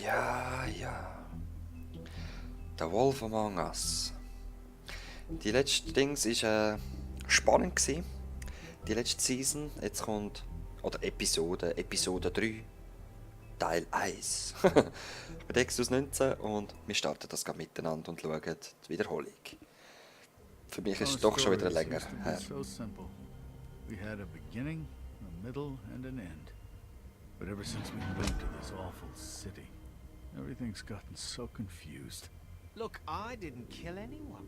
Ja, ja. Der Wolf Among Us. Die letzte Dings war spannend gewesen. Die letzte Season. Jetzt kommt, oder Episode 3, Teil 1. Mit Exodus 19 und wir starten das gerade miteinander und schauen die Wiederholung. Für mich ist es doch schon wieder länger her. So simple. We had a beginning, a middle, and an end. But ever since we moved to this awful city, everything's gotten so confused. Look, I didn't kill anyone.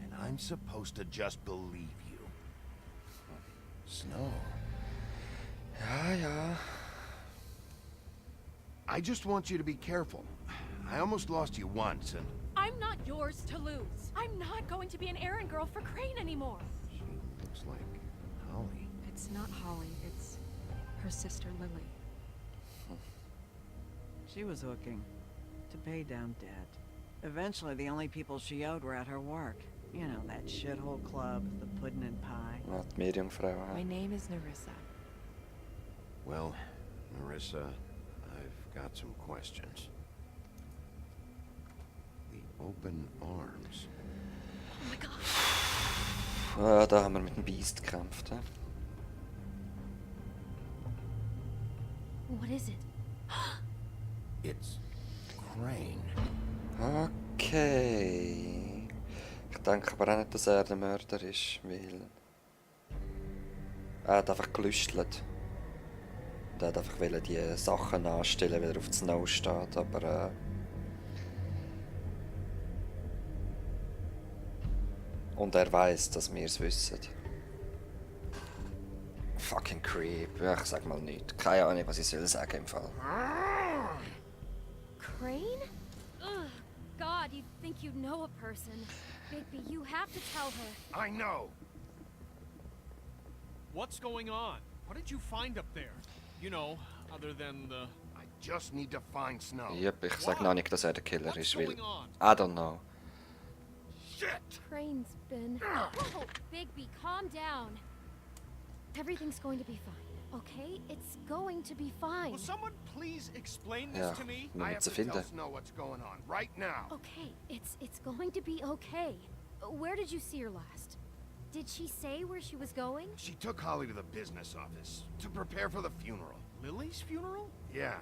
And I'm supposed to just believe you. Snow. Ja, ja. I just want you to be careful. I almost lost you once, and... I'm not yours to lose. I'm not going to be an errand girl for Crane anymore. She looks like Holly. It's not Holly, it's her sister Lily. She was hooking to pay down debt. Eventually, the only people she owed were at her work. You know, that shithole club, the pudding and pie. Ja, die Medienfrau. My name is Nerissa. Well, Marissa, I've got some questions. The open arms. Oh my god. Ja, da haben wir mit dem Beast gekämpft. He? What is it? It's Crane. Okay. Ich denke aber auch nicht, dass er der Mörder ist, weil... Er hat einfach gelüstelt. Und er hat einfach die Sachen anstellen, weil er auf Snow steht, aber... Und er weiß, dass wir es wissen. Fucking creep. Ja, ich sag mal nichts. Keine Ahnung, was ich soll sagen im Fall. Crane? Ugh, God, you'd think you know a person. Bigby, you have to tell her. I know! What's going on? What did you find up there? You know, other than the... I just need to find Snow. Yep, ich sag noch nicht, dass er der Killer ist, weil... going on? I don't know. Shit! Crane's been... Whoa, Bigby, calm down. Everything's going to be fine, okay? It's going to be fine. Will someone please explain this Ja, to me? wir I müssen have sie to tell finden. Snow what's going on right now. Okay, it's going to be okay. Where did you see her last? Did she say where she was going? She took Holly to the business office to prepare for the funeral. Lily's funeral? Yeah.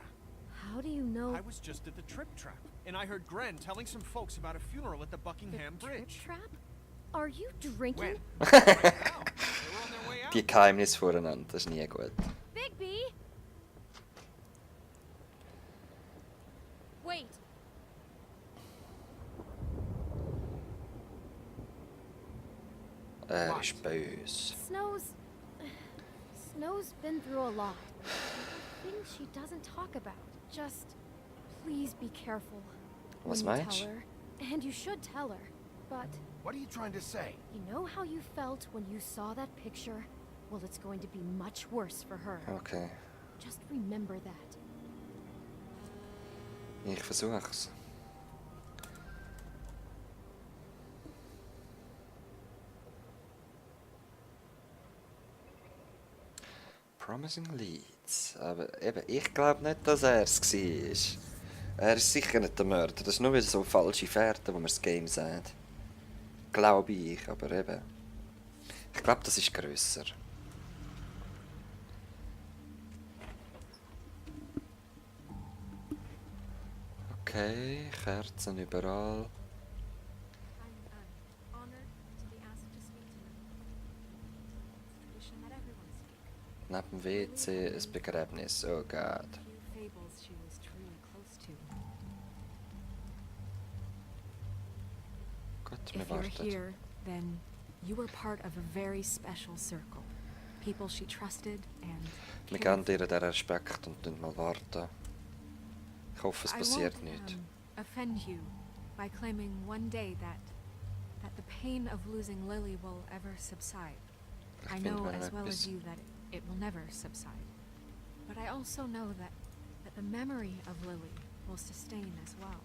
How do you know I was just at the Trip Trap, and I heard Gren telling some folks about a funeral at the the Buckingham trip Bridge. trap? Are you drinking? When? Right now. They were on their way out. Die Geheimnisse voreinander, das ist nie gut. Bigby! Wait. Er ist böse. Snow's been through a lot. Things she doesn't talk about. Just please be careful. Was when you meinst tell her. And you should tell her. But What are you trying to say? you know how you felt when you saw that picture? Well, it's going to be much worse for her. Okay, Just remember that. ich versuch's. Promising Leads. Aber eben, ich glaube nicht, dass er es war. Er ist sicher nicht der Mörder. Das ist nur wieder so falsche Fährte, wo man das Game sagt. Glaube ich, aber eben. Ich glaube, das ist grösser. Okay, Kerzen überall. I'm honored to be asked to speak to you. It's tradition that everyone speak. Neben dem WC ein Begräbnis. Oh Gott. Few fables she was truly close to. Gut, wir If you're warten. here, then you were part of a very special circle. People she trusted and Wir cared geben dir den Respekt und tun mal warten. Ich hoffe, es I passiert won't, nichts. offend you by claiming one day that the pain of losing Lily will ever subside. Ich I finde, know wenn as well etwas... as you that it will never subside. But I also know that the memory of Lily will sustain as well.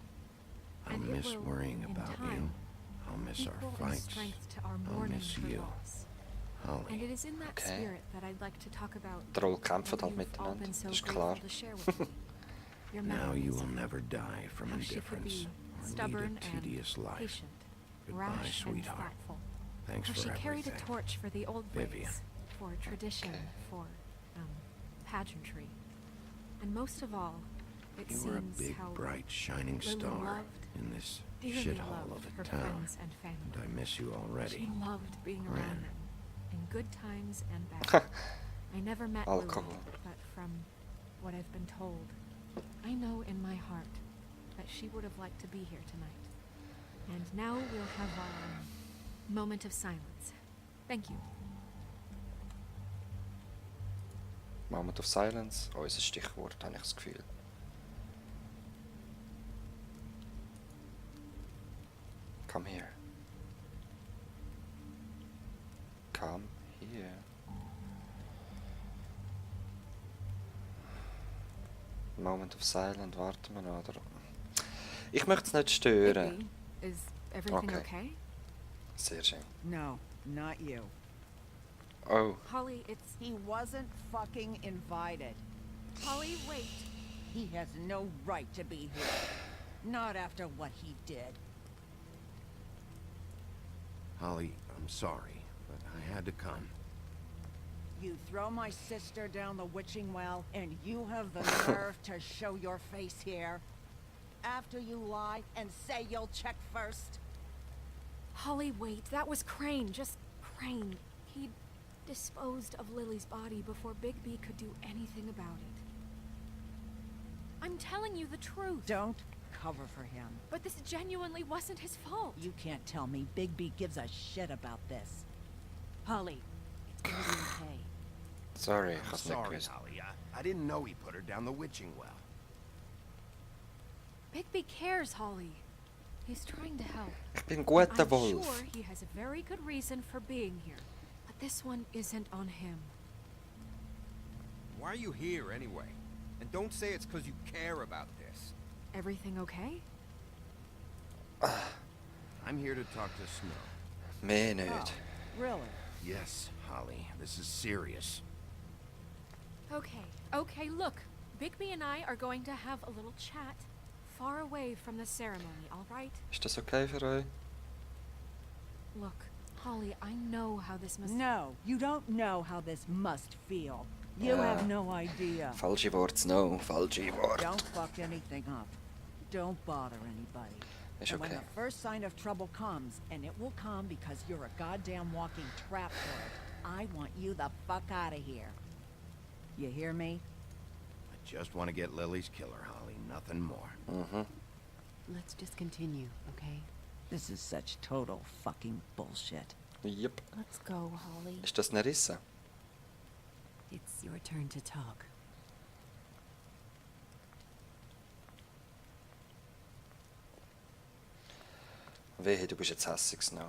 I'll And it miss will, worrying in about you. time, I'll miss our equal in fights. strength to our I'll mourning miss for you. loss. And Holly. it is in that Okay. spirit that I'd like to talk about Die Rollen kämpfen what halt you've all miteinander, been so das ist grateful klar. to share with me. your Now memories you of will her. never die from How she could indifference be or stubborn lead a tedious and life. patient, Goodbye, rash and sweetheart. thoughtful. Thanks How for she carried a everything. torch for the old Vivian. ways, for tradition, Okay. for pageantry, and most of all, it You were a seems big, how bright, shining Lily star loved, in this dearly shithole loved of her a town. friends and family. And I miss you She already. loved being Ren. around them, in good times and bad. I never met Alcohol. Lily, but from what I've been told, I know in my heart that she would have liked to be here tonight. And now we'll have our moment of silence. Thank you. Moment of Silence, unser Stichwort, habe ich das Gefühl. Come here. Come here. Moment of Silence, warten wir noch, oder? Ich möchte es nicht stören. Bigby, is everything Okay. okay? Sehr schön. No, not you. Oh, Holly, it's... He wasn't fucking invited. Holly, wait. He has no right to be here. Not after what he did. Holly, I'm sorry, but I had to come. You throw my sister down the witching well, and you have the nerve to show your face here? After you lie and say you'll check first? Holly, wait. That was Crane. Just Crane. He disposed of Lily's body before Bigby could do anything about it. I'm telling you the truth. Don't cover for him. But this genuinely wasn't his fault. You can't tell me Bigby gives a shit about this. Holly, it's gonna be okay. sorry, ich I'm habe es nicht sorry, gewusst. Holly. I didn't know he put her down the witching well. Bigby cares, Holly. He's trying to help. Ich bin ein guter I'm Wolf. sure he has a very good reason for being here. But this one isn't on him. Why are you here anyway? And don't say it's because you care about this. Everything okay? I'm here to talk to Snow. Mehr nicht. Oh, really? Yes, Holly, this is serious. Okay, look. Bigby and I are going to have a little chat far away from the ceremony, all right? Ist das okay für euch? Look, Holly, I know how this must... No, you don't know how this must feel. You Yeah. have no idea. Falsche Wort, no. Falsche Wort. Don't fuck anything up. Don't bother anybody. Ist And when okay. the first sign of trouble comes, and it will come because you're a goddamn walking trap for it, I want you the fuck out of here. You hear me? I just want to get Lily's killer, Holly, nothing more. Mhm. Let's just continue, okay? This is such total fucking bullshit. Yep. Let's go, Holly. Ist das Nerissa? It's your turn to talk. Wehe, du bist jetzt hässig, Snow.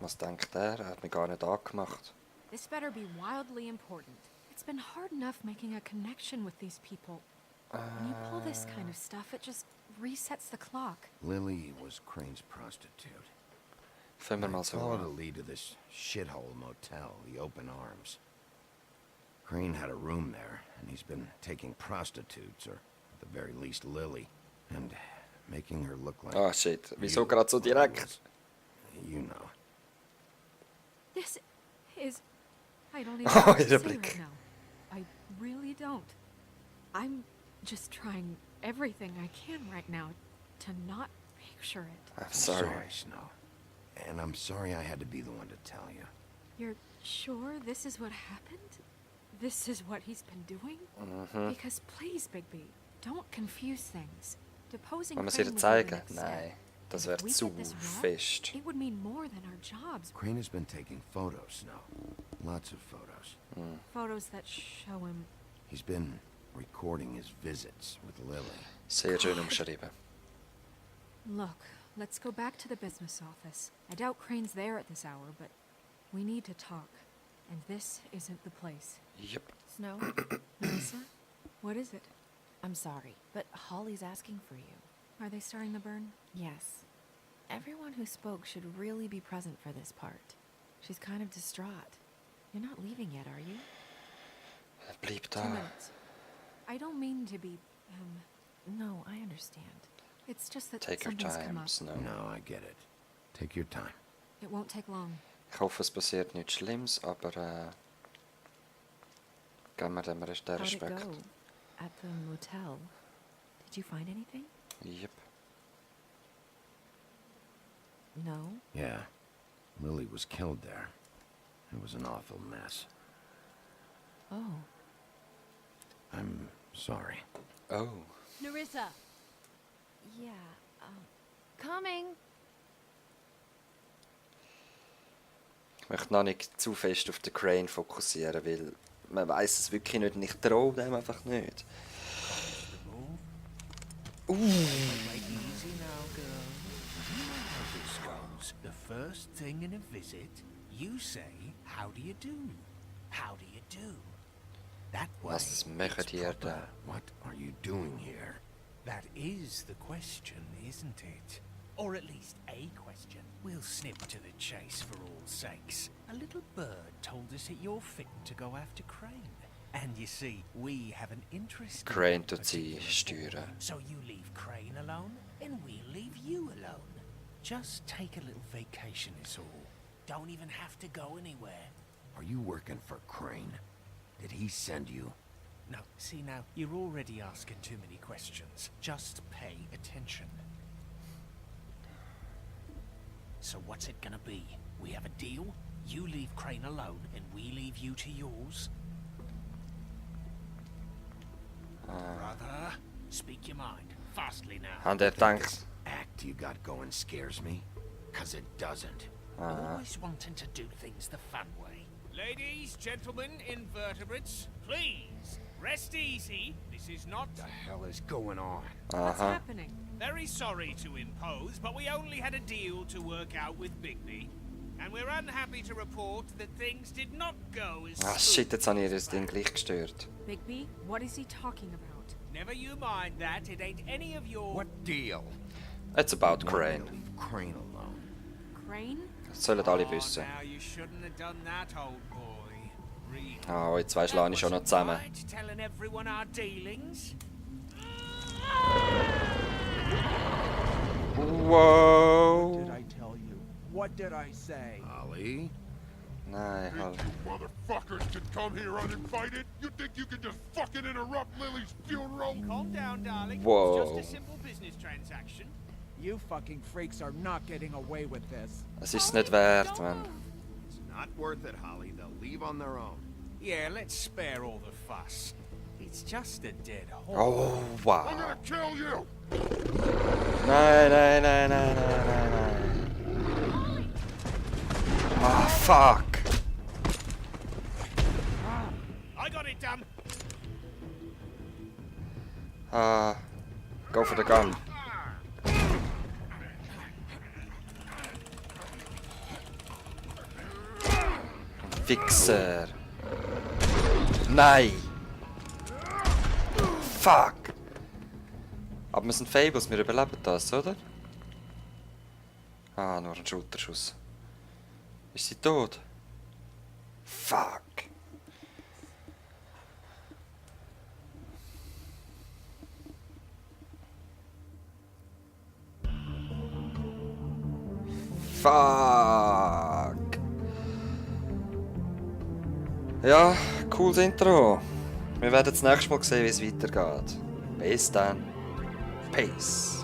Was denkt er? Er hat mich gar nicht angemacht. This better be wildly important. It's been hard enough making a connection with these people. When you pull this kind of stuff, it just resets the clock. Lily was Crane's prostitute. Fangen wir mal I so followed a an. lead to this shithole motel, the Open Arms. Crane had a room there, and he's been taking prostitutes, or at the very least Lily, and making her look like... Ah, shit. Wieso you, gerade so direkt? You know. This is... I don't even Oh, know what to ihre say Blick. right now. I really don't. I'm just trying everything I can right now to not picture it. I'm sorry. Snow. And I'm sorry I had to be the one to tell you. You're sure this is what happened? This is what he's been doing? Mhm. Because please, Bigby, don't confuse things. Deposing Wollen wir es Crane ihr would be the zeigen? next step. Nein. Das And if wäre we zu get this wrong, fest. It would mean more than our jobs. Crane has been taking photos, Snow. Lots of photos. Photos that show him. He's been recording his visits with Lily. Sehr schön umschrieben. Look, let's go back to the business office. I doubt Crane's there at this hour, but we need to talk. And this isn't the place. Yep. Snow, Melissa? What is it? I'm sorry, but Holly's asking for you. Are they starting the burn? Yes. Everyone who spoke should really be present for this part. She's kind of distraught. You're not leaving yet, are you? Bleib 2 da. minutes. I don't mean to be, No, I understand. it's just that Take your something's come time, up. Snow. No, I get it. Take your time. It won't take long. Ich hoffe, es passiert nichts Schlimmes, aber geben wir dem den How'd it Respekt. go? At the motel. Did you find anything? Yep. No? Yeah. Lily was killed there. It was an awful mess. Oh. I'm sorry. Oh. Nerissa! Yeah, coming. Ich möchte noch nicht zu fest auf den Crane fokussieren, weil man weiß es wirklich nicht und ich traue dem einfach nicht. Take it easy now, girl. You know how this goes. The first thing in a visit, you say, how do you do? How do you do? That way, Was machen it's die hier proper. da? What are you doing here? That is the question, isn't it? Or at least a question. We'll snip to the chase for all sakes. A little bird told us that you're fitting to go after Crane. And you see, we have an interest in Crane that tut sie particular boy. steuern. So you leave Crane alone, and we'll leave you alone. Just take a little vacation is all. Don't even have to go anywhere. Are you working for Crane? Did he send you? No, see now, you're already asking too many questions. Just pay attention. So what's it gonna be? We have a deal? You leave Crane alone, and we leave you to yours? Brother, speak your mind. Fastly now. Haben der gedacht... This act you got going scares me? 'Cause it doesn't. Always wanting to do things the fun way. Ladies, gentlemen, invertebrates, please, rest easy. This is not... The hell is going on? What's happening? Very sorry to impose, but we only had a deal to work out with Bigby. And we're unhappy to report that things did not go as Ah shit, jetzt habe ich das Ding gleich gestört. Bigby, what is he talking about? Never you mind that, it ain't any of your... What deal? It's about Want me Crane. to leave Crane alone. Crane? Das sollen alle Oh, wissen. now you shouldn't have done that, old boy. Really. Oh, jetzt zwei schlagen ich schon noch zusammen. Right, telling everyone our dealings. Wow! What did I tell you? What did I say? Ollie? Nein, halt. You motherfuckers can come here uninvited? You think you can just fucking interrupt Lily's funeral? Calm down, darling. Whoa. It's just a simple business transaction. You fucking freaks are not getting away with this. Es ist nicht wert, man. It's not worth it, Holly. They'll leave on their own. Yeah, let's spare all the fuss. It's just a dead horse. Oh, I'm wow. gonna kill you! Nein, nein, nein, nein, nein, nein, nein. Ah, fuck. I got it done. Go for the gun. Fixer. Nein. Fuck. Aber wir sind Fables, wir überleben das, oder? Ah, nur ein Schulterschuss. Ist sie tot? Fuck. Fuck. Ja, cooles Intro. Wir werden das nächste Mal sehen, wie es weitergeht. Bis dann. Peace.